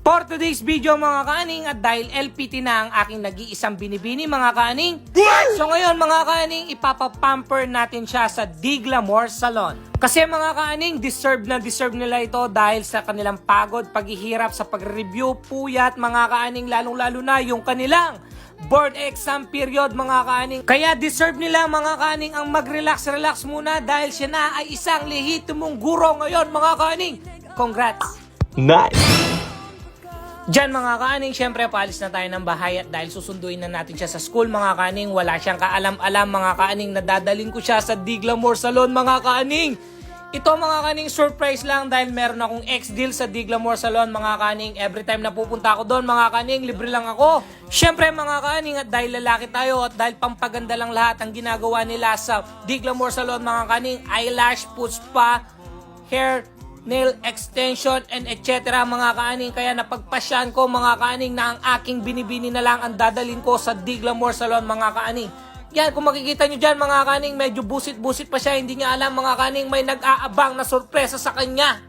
For today's video mga kaaning, at dahil LPT na ang aking nag-iisang binibini mga kaaning, so ngayon mga kaaning, ipapapamper natin siya sa Diglamore Salon. Kasi mga kaaning, deserve nila ito dahil sa kanilang pagod, paghihirap sa pag-review, puyat mga kaaning, lalong-lalo na yung kanilang board exam period mga kaaning. Kaya deserve nila mga kaaning ang mag-relax muna dahil siya na ay isang lehitimong guro ngayon mga kaaning. Congrats! Nice! Diyan mga kaaning, syempre paalis na tayo ng bahay at dahil susunduin na natin siya sa school mga kaaning, wala siyang kaalam-alam mga kaaning, nadadaling ko siya sa Diglamore Salon mga kaaning. Ito mga kaaning, surprise lang dahil meron akong ex-deal sa Diglamore Salon mga kaaning. Every time na pupunta ako doon mga kaaning, libre lang ako. Syempre mga kaaning, at dahil lalaki tayo at dahil pampaganda lang lahat ang ginagawa nila sa Diglamore Salon mga kaaning, eyelash, foot spa, hair, nail extension, and etc. mga kaaning. Kaya napagpasyan ko mga kaaning na ang aking binibini na lang ang dadalhin ko sa Diglamore Salon mga kaaning. Yan, kung makikita nyo dyan mga kaaning, medyo busit-busit pa siya. Hindi niya alam mga kaaning, may nag-aabang na sorpresa sa kanya.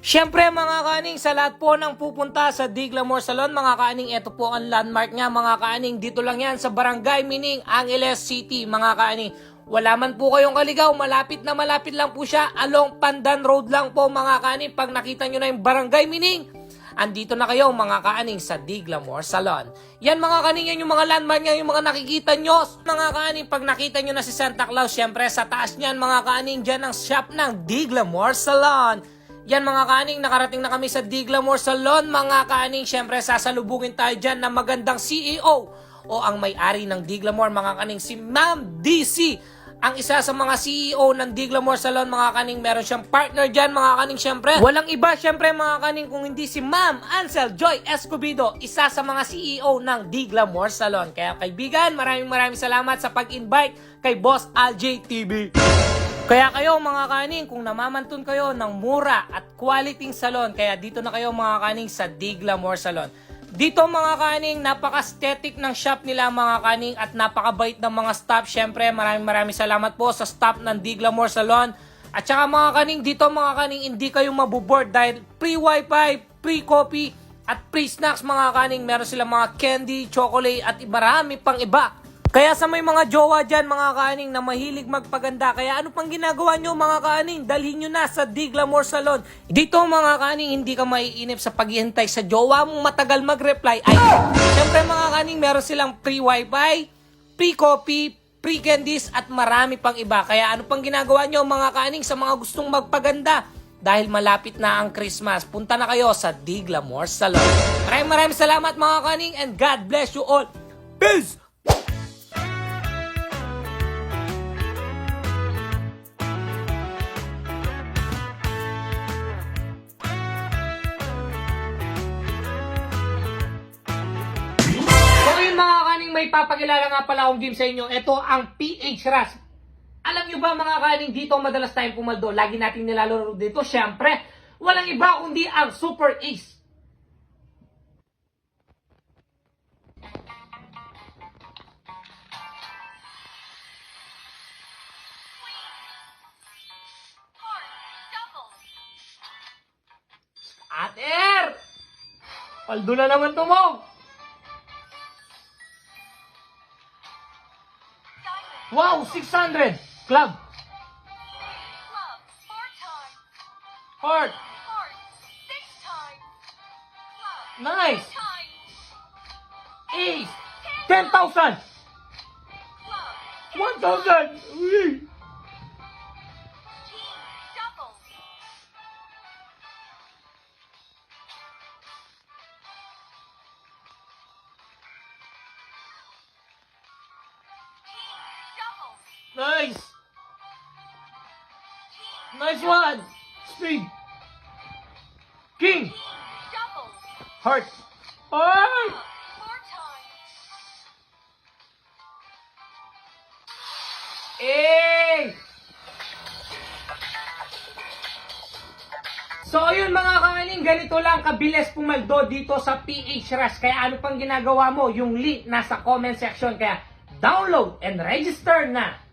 Syempre mga kaaning, sa lahat po ng pupunta sa Diglamore Salon mga kaaning, ito po ang landmark niya mga kaaning. Dito lang yan sa Barangay Mining, Angeles City mga kaaning. Wala man po kayong kaligaw, malapit lang po siya. Along Pandan Road lang po mga kaaning. Pag nakita nyo na yung Barangay Mining, andito na kayo mga kaaning sa Diglamore Salon. Yan mga kaaning, yan yung mga landmark niya, yung mga nakikita nyo. Mga kaaning, pag nakita nyo na si Santa Claus, syempre sa taas niyan mga kaaning, dyan ang shop ng Diglamore Salon. Yan mga kaaning, nakarating na kami sa Diglamore Salon mga kaaning. Syempre sasalubungin tayo dyan ng magandang CEO o ang may-ari ng Diglamore mga kaaning, si Ma'am DC. Ang isa sa mga CEO ng Diglamore Salon mga kaning, meron siyang partner dyan mga kaning, syempre. Walang iba syempre mga kaning kung hindi si Ma'am Ansel Joy Escobedo, isa sa mga CEO ng Diglamore Salon. Kaya kaibigan, maraming salamat sa pag-invite kay Boss Aljay TV. Kaya kayo mga kaning, kung namamantun kayo ng mura at quality salon, kaya dito na kayo mga kaning sa Diglamore Salon. Dito mga kaning, napaka-aesthetic ng shop nila mga kaning at napakabait ng mga staff. Syempre maraming salamat po sa staff ng Diglamore Salon. At saka mga kaning, dito mga kaning, hindi kayo mabuboard dahil free wifi, free coffee at free snacks mga kaning. Meron sila mga candy, chocolate at marami pang iba. Kaya sa may mga jowa dyan mga kaaning na mahilig magpaganda, kaya ano pang ginagawa nyo mga kaaning? Dalhin nyo na sa Diglamore Salon. Dito mga kaaning, hindi ka maiinip sa paghihintay sa jowa mong matagal mag-reply. Ay, syempre mga kaaning, meron silang free wifi, free coffee, free candies at marami pang iba. Kaya ano pang ginagawa nyo mga kaaning sa mga gustong magpaganda? Dahil malapit na ang Christmas, punta na kayo sa Diglamore Salon. Maraming salamat mga kaaning and God bless you all. Peace! May papakilala nga pala akong game sa inyo. Ito ang PH Rush. Alam nyo ba mga kaning, dito madalas tayong pumaldo. Lagi natin nilalaro dito. Syempre, walang iba kundi ang Super Ace. Ater! Paldo na naman tumog. Wow, 600! Club! Heart! Nice! Ace! 10,000! 1,000! Uy! Nice! Nice one! Speed! King! Heart! Heart! Eh! So yun mga kaaning, ganito lang kabilis pumaldo dito sa PH Rush. Kaya ano pang ginagawa mo? Yung link nasa comment section. Kaya download and register na!